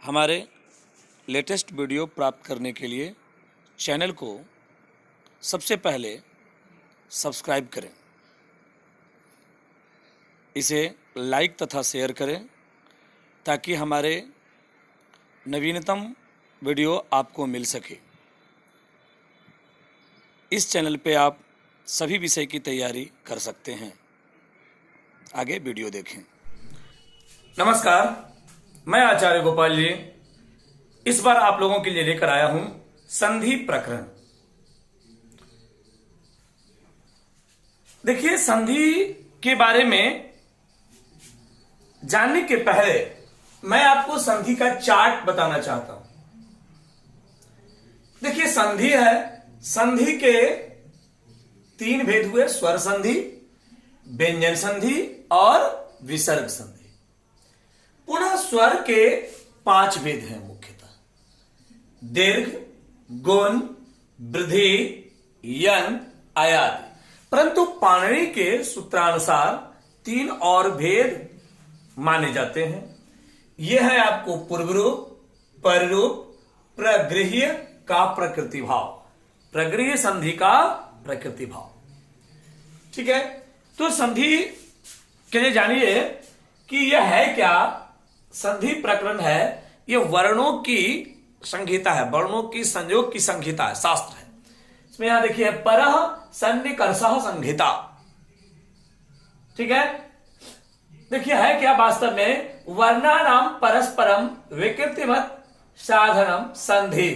हमारे latest video प्राप्त करने के लिए चैनल को सबसे पहले सब्सक्राइब करें, इसे लाइक तथा शेयर करें ताकि हमारे नवीनतम वीडियो आपको मिल सके। इस चैनल पे आप सभी विषय की तैयारी कर सकते हैं। आगे वीडियो देखें। नमस्कार, मैं आचार्य गोपाल जी इस बार आप लोगों के लिए लेकर आया हूं संधि प्रकरण। देखिए, संधि के बारे में जानने के पहले मैं आपको संधि का चार्ट बताना चाहता हूं। देखिए, संधि है, संधि के तीन भेद हुए: स्वर संधि, व्यंजन संधि और विसर्ग संधि। पुनः स्वर के 5 भेद हैं मुख्यतः: दीर्घ, गुण, वृद्धि, यन, आयाति। परंतु पाणिनि के सूत्रानुसार 3 और भेद माने जाते हैं। यह है आपको पूर्व रूप, परिरूप, प्रगृह्य का प्रकृति भाव, प्रगृह्य संधि का प्रकृति भाव। ठीक है, तो संधि के लिए जानिए कि यह है क्या। संधि प्रकरण है, यह वर्णों की संहिता है, वर्णों की संयोग की संहिता है, शास्त्र है। इसमें यहां देखिए, परः सन्निकर्षः संहिता। ठीक है, देखिए है क्या वास्तव में, वर्णानाम परस्परम विकृतिमत साधनम संधि।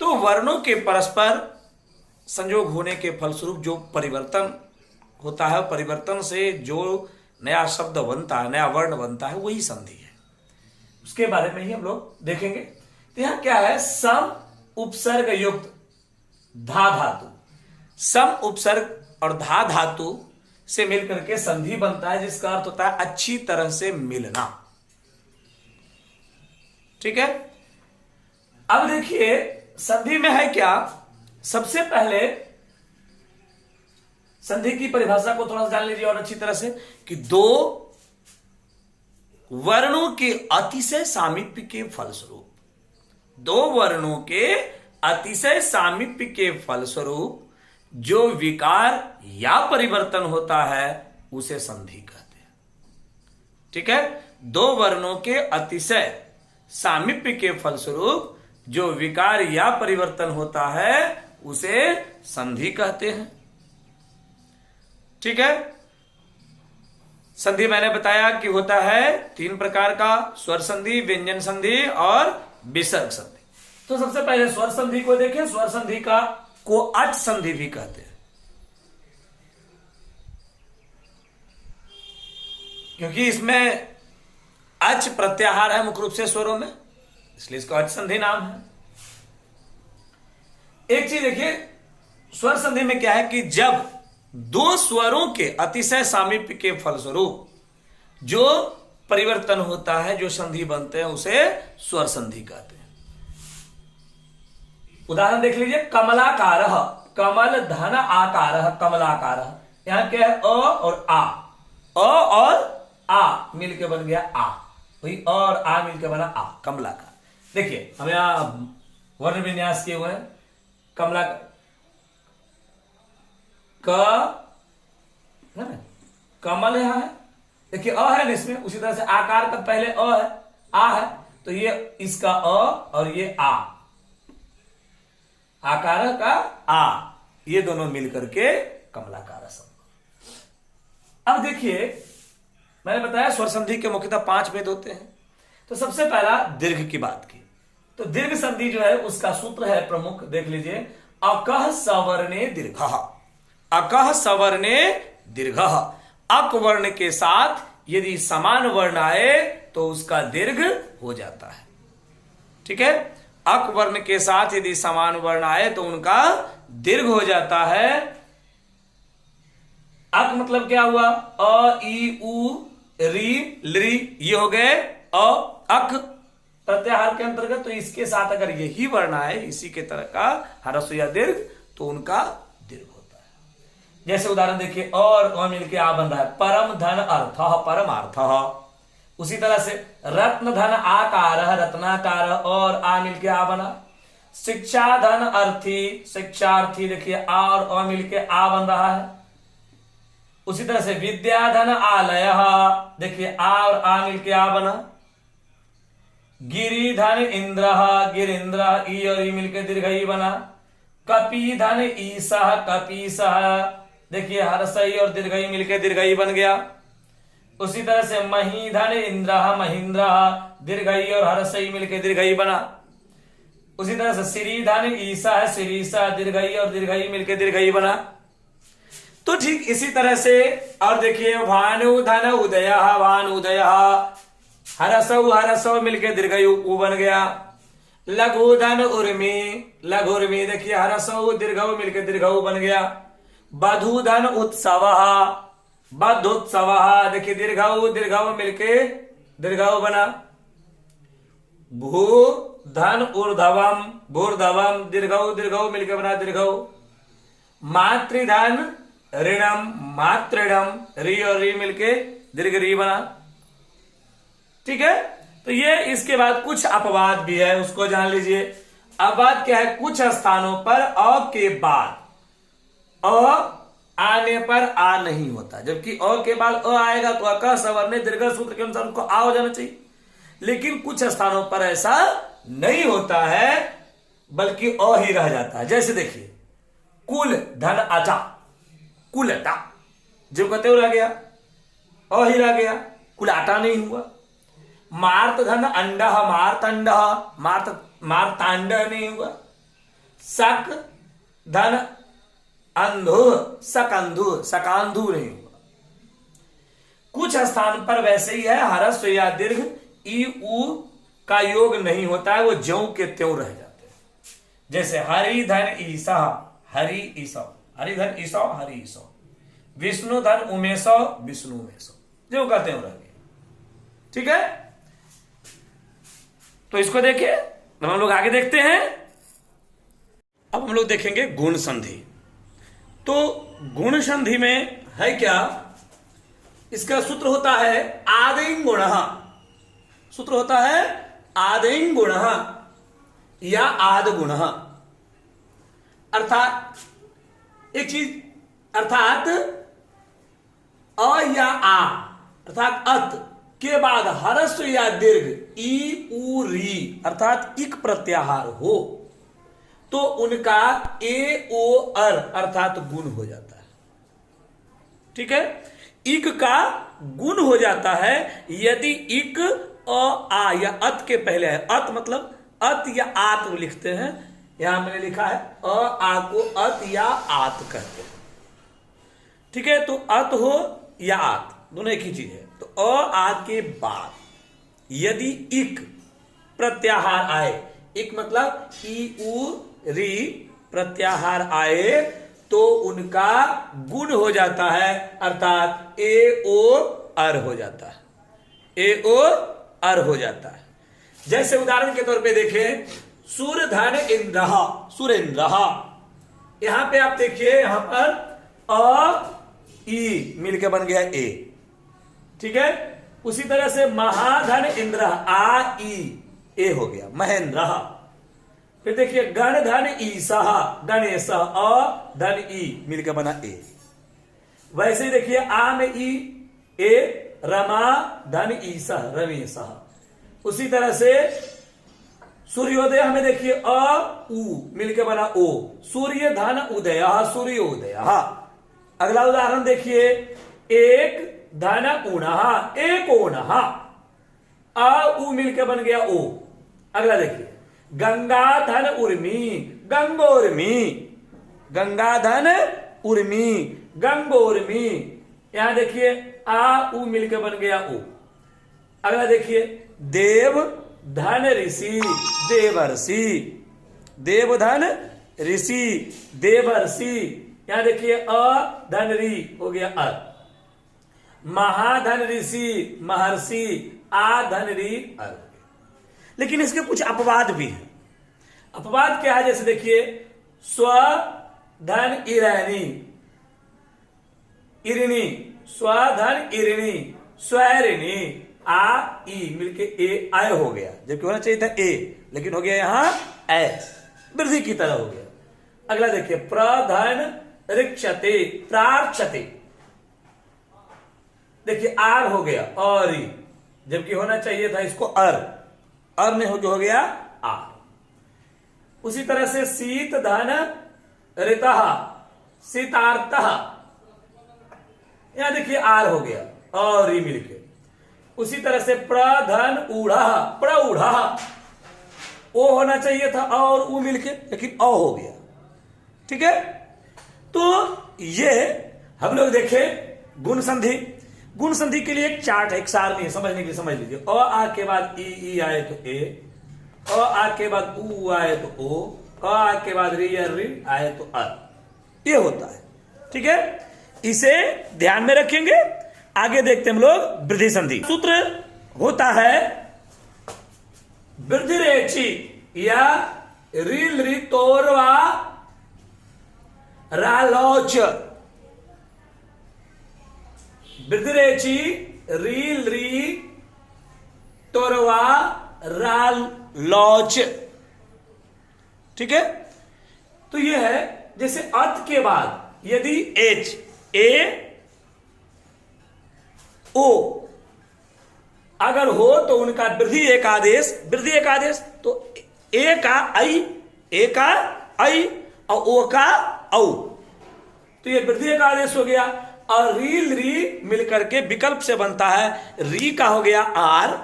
तो वर्णों के परस्पर संयोग होने के फलस्वरूप जो परिवर्तन होता है, परिवर्तन से जो नया शब्द बनता है, नया वर्ण बनता है, वही संधि है। उसके बारे में ही हम लोग देखेंगे। तो यहां क्या है, सम उपसर्ग युक्त धा धातु, सम उपसर्ग और धा धातु से मिलकर के संधि बनता है, जिसका अर्थ होता है अच्छी तरह से मिलना। ठीक है, अब देखिए संधि में है क्या। सबसे पहले संधि की परिभाषा को थोड़ा सा जान लीजिए और अच्छी तरह से, कि दो वर्णों के अतिशय सामीप्य के फलस्वरूप, दो वर्णों के अतिशय सामीप्य के फलस्वरूप जो विकार या परिवर्तन होता है उसे संधि कहते हैं। ठीक है, दो वर्णों के अतिशय सामीप्य के फलस्वरूप जो विकार या परिवर्तन होता है उसे संधि कहते हैं। ठीक है, संधि मैंने बताया कि होता है 3 प्रकार का: स्वर संधि, व्यंजन संधि और विसर्ग संधि। तो सबसे पहले स्वर संधि को देखें। स्वर संधि को अच संधि भी कहते हैं, क्योंकि इसमें अच प्रत्याहार है मुख्य रूप से स्वरों में, इसलिए इसका अच संधि नाम है। एक चीज देखिए, स्वर संधि में क्या है कि जब दो स्वरों के अतिशय सामीप्य के फलस्वरूप जो परिवर्तन होता है, जो संधि बनते हैं, उसे स्वर संधि कहते हैं। उदाहरण देख लीजिए, कमलाकार, कमल धन आकार, कमलाकार। यहां क्या है, अ और आ, अ और आ मिलकर बन गया आ, वही अ और आ मिलकर बना आ, कमलाकार। देखिए हम यहां वर्ण विन्यास किए हुए हैं। कमला है ना, कमल यहां है, देखिए अ है ना इसमें, उसी तरह से आकार का पहले अ है, आ है, तो ये इसका अ और ये आ, आकार का आ, ये दोनों मिलकर के कमलाकार शब्द। अब देखिए, मैंने बताया स्वर संधि के मुख्यतः 5 भेद होते हैं। तो सबसे पहला दीर्घ की बात की, तो दीर्घ संधि जो है उसका सूत्र है प्रमुख, देख लीजिए, अकः सवर्णे दीर्घः, अकः सवर्णे दीर्घः। अक वर्ण के साथ यदि समान वर्ण आए तो उसका दीर्घ हो जाता है। ठीक है, अक वर्ण के साथ यदि समान वर्ण आए तो उनका दीर्घ हो जाता है। अक मतलब क्या हुआ, अ, ई, उ, री, लृ, ये हो गए अ, अक प्रत्याहार के अंतर्गत। तो इसके साथ अगर यही वर्ण आए, इसी के तरह का ह्रस्व या दीर्घ, तो उनका दीर्घ होता है। जैसे उदाहरण देखिए, अ और अ मिलके आ बन रहा है, परम धन अर्थ, परमार्थ। उसी तरह से रत्न धन आकार रत्नाकार और आ मिलके आ बना। शिक्षा धन अर्थी शिक्षार्थी, देखिए आ और अ मिलके आ बन रहा है। उसी तरह से विद्या धन आलय, देखिए आ और आ मिलके आ बना। गिरि धन इंद्र गिरिंद्र, ई और ई मिलके दीर्घ ई बना। कपि धन ईसह कपीसह, देखिए हर्षई और दीर्घ ई मिलके दीर्घ ई बन गया। उसी तरह से मही धन इंद्र महेंद्र, दीर्घ ई और हर्षई मिलके दीर्घ ई बना। उसी तरह से श्री धन ईसा है श्रीसा, दीर्घ ई और दीर्घ ई मिलके दीर्घ ई बना। तो ठीक इसी तरह से और देखिए भानु धन उदय भानुदय, हरसौ हरसौ मिलके दीर्घ उ बन गया। लघु धन उर्मी लघु उर्मी, देखिए हरसौ दीर्घ मिलके दीर्घ बन गया। बधु धन उत्सव बधुत्सव, देखिए दीर्घ मिलके दीर्घ बना। भू धन ऊर्धवम भूर्धवम, दीर्घ मिलके बना दीर्घ। मातृधन ऋणम मातृणम, री और री मिलके दीर्घ री बना। ठीक है, तो ये इसके बाद कुछ अपवाद भी है, उसको जान लीजिए। अपवाद क्या है? कुछ स्थानों पर अ के बाद अ आने पर आ नहीं होता, जबकि अ के बाद अ आएगा तो अ सवर्ण दीर्घ सूत्र के अनुसार उनको आ हो जाना चाहिए। लेकिन कुछ स्थानों पर ऐसा नहीं होता है, बल्कि अ ही रह जाता है। जैसे देखिए कुल धन अचा कुलटा, जो कहते हो रह गया, अ ही रह गया, कुलाटा नहीं हुआ। मार्त धन अंड मार्तंड मार्तांड नहीं हुआ। सक धन अंधु सकंधु सकांधु नहीं हुआ। कुछ स्थान पर वैसे ही है, हरस्व या दीर्घ ई उ का योग नहीं होता है, वो ज्यों के त्यों रह जाते हैं। जैसे हरि धन ईसा हरि ईसा, हरि धन ईसा हरि ईसा। विष्णु धन उमेशो विष्णु उमेशो, जो कहते हैं रह गया। ठीक है, तो इसको देखिए, हम लोग आगे देखते हैं। अब हम लोग देखेंगे गुण संधि। तो गुण संधि में है क्या? इसका सूत्र होता है आदिंग गुण, सूत्र होता है आदिंग गुण या आद गुण। अर्थात एक चीज, अर्थात अ या आ अर्थात अत के बाद हरस्व या दीर्घ ई उ री अर्थात इक प्रत्याहार हो तो उनका ए ओ अर अर्थात गुण हो जाता है। ठीक है, इक का गुण हो जाता है यदि इक अ आ या अत के पहले है। अत मतलब अत या आत लिखते हैं, यहां मैंने लिखा है अ आ को अत या आत कहते हैं। ठीक है, तो अत हो या आत दोनों एक ही चीज है। तो अ आ के बाद यदि इक प्रत्याहार आए, इक मतलब ई उ री प्रत्याहार आए तो उनका गुण हो जाता है, अर्थात ए ओ अर हो जाता है, ए ओ अर हो जाता है। जैसे उदाहरण के तौर पे देखें सूर्य धन इंद्र सुरेंद्र, यहां पे आप देखिए, यहां पर अ ई मिलके बन गया ए। ठीक है, उसी तरह से महाधन इंद्र आ ई ए हो गया महेंद्र। फिर देखिए गण धन ईसा गणेश अ धन ई मिलकर बना ए। वैसे ही देखिए आ में ई ए रमा धन ईसा रमेश। उसी तरह से सूर्योदय हमें देखिए अ उ मिलकर बना ओ, सूर्य धन उदय सूर्योदय। अगला उदाहरण देखिए एक धन ऊणः एक ऊणः अ उ मिलकर बन गया ओ। अगला देखिए गंगा धन उर्मी गंगोर्मी, गंगा धन उर्मी गंगोर्मी, यहां देखिए आ उ मिलकर बन गया ओ। अगला देखिए देव धन ऋषि देवर्षि, देव धन ऋषि देवर्षि, यहां देखिए अ धन री हो गया अ। महाधन ऋषि महर्षि आ धन री अर। लेकिन इसके कुछ अपवाद भी हैं। अपवाद क्या है? जैसे देखिए स्व धन इरणी इरणी, स्व धन इरणी स्वैरिणी, आ ई मिलके ए आय हो गया, जबकि होना चाहिए था ए, लेकिन हो गया यहां ए, वृद्धि की तरह हो गया। अगला देखिए, प्रधन ऋक्षते प्रार्थते, देखिए आर हो गया और ई, जबकि होना चाहिए था इसको अर में हो गया आर। उसी तरह से शीत धन ऋतः शीतार्तः, यहां देखिए आर हो गया और ई मिलके। उसी तरह से प्रधन ऊढ़ा प्रऊढ़ा, ओ होना चाहिए था और ऊ मिलके, लेकिन अ हो गया। ठीक है, तो ये हम लोग देखे गुण संधि। गुण संधि के लिए एक चार्ट है, एक सारणी है, समझने के लिए समझ लीजिए। अ आ के बाद ई आए तो ए, अ आ के बाद ऊ आए तो ओ, अ आ के बाद री आए तो अ, ये होता है। ठीक है, इसे ध्यान में रखेंगे। आगे देखते हैं हम लोग वृद्धि संधि। सूत्र होता है वृद्धि रेची या रील री तोरवा रालोच, वृद्धि रेची रील री तोरवा रालोच। ठीक है, तो यह है जैसे अत के बाद यदि एच ए ओ अगर हो तो उनका वृद्धि एक आदेश, तो ए का आई और ओ का औ, तो ये वृद्धि एक आदेश हो गया। और रील री मिलकर के विकल्प से बनता है, री का हो गया आर,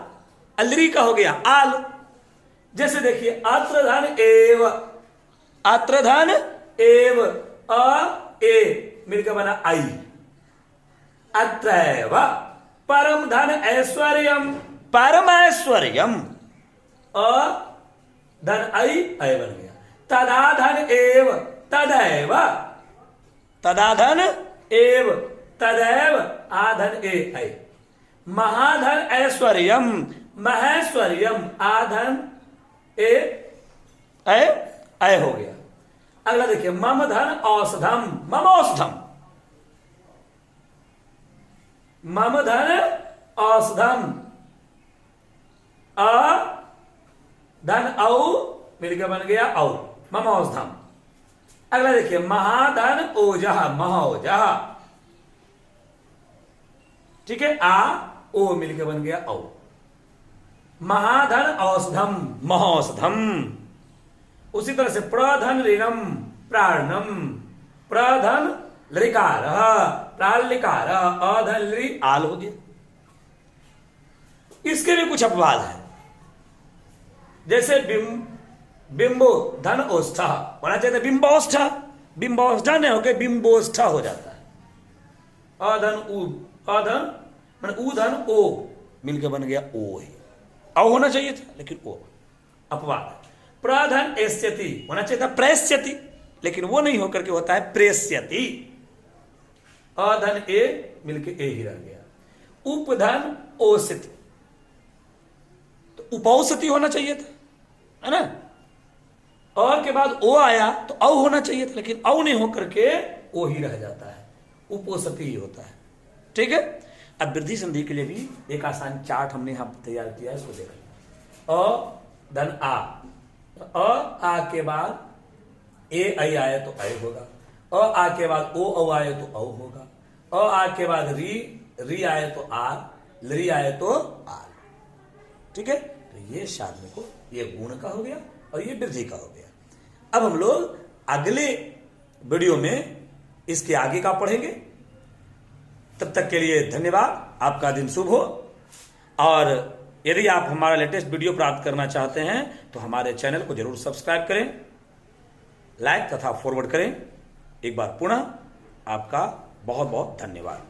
अलरी का हो गया आल। जैसे देखिए आत्रधन एव अ ए मिलकर बना आई, अत्रैव परम धन ऐश्वर्यम परमैश्वर्यम, अ धन आई बन गया। तदाधन एव तदैव तदैव आधन ए। महाधन ऐश्वर्यम महेश्वर्यम, आधन ए हो गया। अगला देखिए, मम धन औषधम ममौषधम, मम धन औषधम, अ धन औ मिलकर बन गया औ, मम औषधम। अगला देखिए, महाधन ओजह महोजह, ठीक है, आ ओ मिलकर बन गया औ। महाधन औषधम महोषधम। उसी तरह से प्रधन ऋणम प्राणम, प्रधन लृकार प्रालिकार, अधन लृ आल हो गया। इसके भी कुछ अपवाद है, जैसे बिंबो धन ओष्ठ होना चाहिए, बिंबोष्ठ, बिंबोष्ठ नहीं होकर बिंबोष्ठ हो जाता है। अधन ऊ धन ओ मिलकर बन गया ओ ही, औ होना चाहिए था लेकिन ओ, अपवाद। प्रधन एष्यति होना चाहिए था प्रेष्यति, लेकिन वो नहीं होकर के होता है प्रेष्यति, अधन ए मिलके ए ही रह गया। उपधन औषधि, तो उपौषधि होना चाहिए था, है ना। और के बाद ओ आया तो औ होना चाहिए था, लेकिन औ नहीं होकर के ओ ही रह जाता है, उपौषधि ही होता है। ठीक है, अब वृद्धि संधि के लिए भी एक आसान चार्ट हमने यहां तैयार किया है, इसको देखिए। अ धन आ के बाद ए आई आए तो ऐ होगा, आ के बाद ओ आए तो औ होगा, आ के बाद री आए तो आर, लरी आए तो आर। ठीक है, तो ये साधन को, ये गुण का हो गया और ये वृद्धि का हो गया। अब हम लोग अगले वीडियो में इसके आगे का पढ़ेंगे। तब तक के लिए धन्यवाद, आपका दिन शुभ हो। और यदि आप हमारा लेटेस्ट वीडियो प्राप्त करना चाहते हैं तो हमारे चैनल को जरूर सब्सक्राइब करें, लाइक तथा फॉरवर्ड करें। एक बार पुनः आपका बहुत बहुत धन्यवाद।